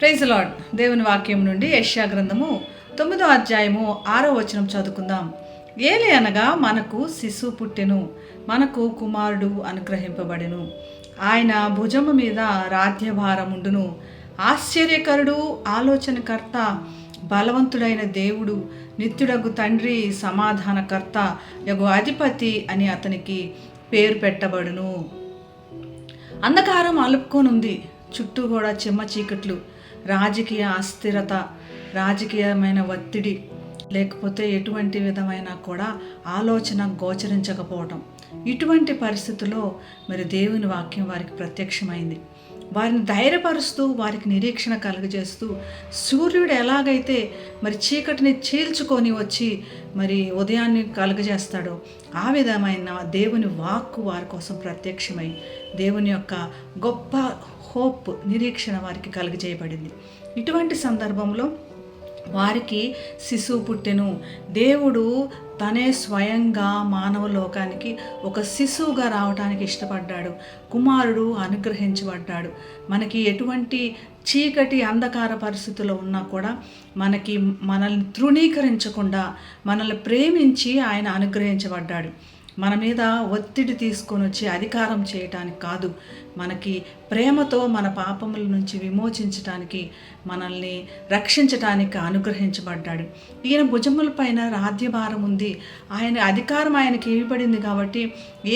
Praise lord. దేవుని వాక్యం నుండి యెషయా గ్రంథము 9వ అధ్యాయము 6వ వచనం చదువుకుందాం. ఏలి అనగా మనకు శిశువు పుట్టెను, మనకు కుమారుడు అనుగ్రహింపబడెను, ఆయన భుజము మీద రాజ్యభారముండును. ఆశ్చర్యకరుడు, ఆలోచనకర్త, బలవంతుడైన దేవుడు, నిత్యుడగు తండ్రి, సమాధానకర్త యగు అధిపతి అని అతనికి పేరు పెట్టబడును. అంధకారం అలుపుకొనుంది, చుట్టూ కూడా చిమ్మ చీకట్లు, రాజకీయ అస్థిరత, రాజకీయమైన ఒత్తిడి, లేకపోతే ఎటువంటి విధమైన కూడా ఆలోచన గోచరించకపోవటం. ఇటువంటి పరిస్థితుల్లో మరి దేవుని వాక్యం వారికి ప్రత్యక్షమైంది. వారిని ధైర్యపరుస్తూ, వారికి నిరీక్షణ కలుగజేస్తూ, సూర్యుడు ఎలాగైతే మరి చీకటిని చీల్చుకొని వచ్చి మరి ఉదయాన్ని కలుగజేస్తాడో ఆ విధమైన దేవుని వాక్కు వారి కోసం ప్రత్యక్షమై దేవుని యొక్క గొప్ప హోప్, నిరీక్షణ వారికి కలుగజేయబడింది. ఇటువంటి సందర్భంలో వారికి శిశువు పుట్టెను. దేవుడు తనే స్వయంగా మానవ లోకానికి ఒక శిశువుగా రావడానికి ఇష్టపడ్డాడు. కుమారుడు అనుగ్రహించబడ్డాడు. మనకి ఎటువంటి చీకటి అంధకార పరిస్థితుల్లో ఉన్నా కూడా మనల్ని తృణీకరించకుండా మనల్ని ప్రేమించి ఆయన అనుగ్రహించబడ్డాడు. మన మీద ఒత్తిడి తీసుకొని వచ్చి అధికారం చేయటానికి కాదు, మనకి ప్రేమతో మన పాపముల నుంచి విమోచించటానికి, మనల్ని రక్షించటానికి అనుగ్రహించబడ్డాడు. ఈయన భుజముల పైన రాజ్యభారం ఉంది. ఆయన అధికారం ఆయనకి ఇవ్వబడింది కాబట్టి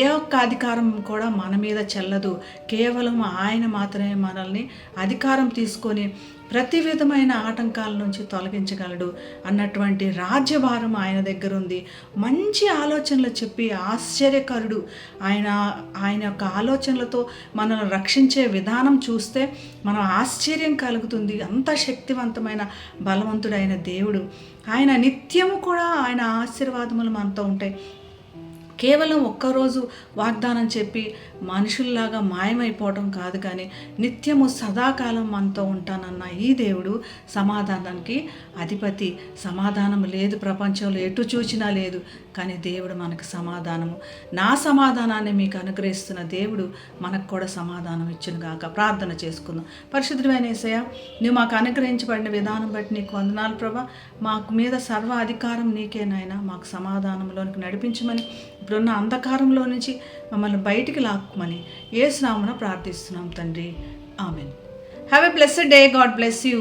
ఏ ఒక్క అధికారం కూడా మన మీద చెల్లదు. కేవలం ఆయన మాత్రమే మనల్ని అధికారం తీసుకొని ప్రతి విధమైన ఆటంకాల నుంచి తొలగించగలడు అన్నటువంటి రాజ్యభారం ఆయన దగ్గర ఉంది. మంచి ఆలోచనలు చెప్పి ఆశ్చర్యకరుడు. ఆయన యొక్క ఆలోచనలతో మనల్ని రక్షించే విధానం చూస్తే మనం ఆశ్చర్యం కలుగుతుంది. అంత శక్తివంతమైన బలవంతుడైన దేవుడు. ఆయన నిత్యము కూడా ఆయన ఆశీర్వాదములు మనతో ఉంటాయి. కేవలం ఒక్కరోజు వాగ్దానం చెప్పి మనుషుల్లాగా మాయమైపోవడం కాదు, కానీ నిత్యము సదాకాలం మనతో ఉంటానన్న ఈ దేవుడు సమాధానానికి అధిపతి. సమాధానం లేదు ప్రపంచంలో, ఎటు చూచినా లేదు, కానీ దేవుడు మనకు సమాధానము. నా సమాధానాన్ని మీకు అనుగ్రహిస్తున్న దేవుడు మనకు కూడా సమాధానం ఇచ్చును గాక. ప్రార్థన చేసుకుందాం. పరిశుద్ధమైన యేసయ్య, నువ్వు మాకు అనుగ్రహించబడిన విధానం బట్టి నీకు వందనాలు ప్రభా. మాకు మీద సర్వ అధికారం నీకే నాయనా. మాకు సమాధానంలోనికి నడిపించమని, ఇప్పుడున్న అంధకారంలో నుంచి మమ్మల్ని బయటికి లాక్కుమని యేసు నామమున ప్రార్థిస్తున్నాం తండ్రి. Amen. Have a blessed day. God bless you.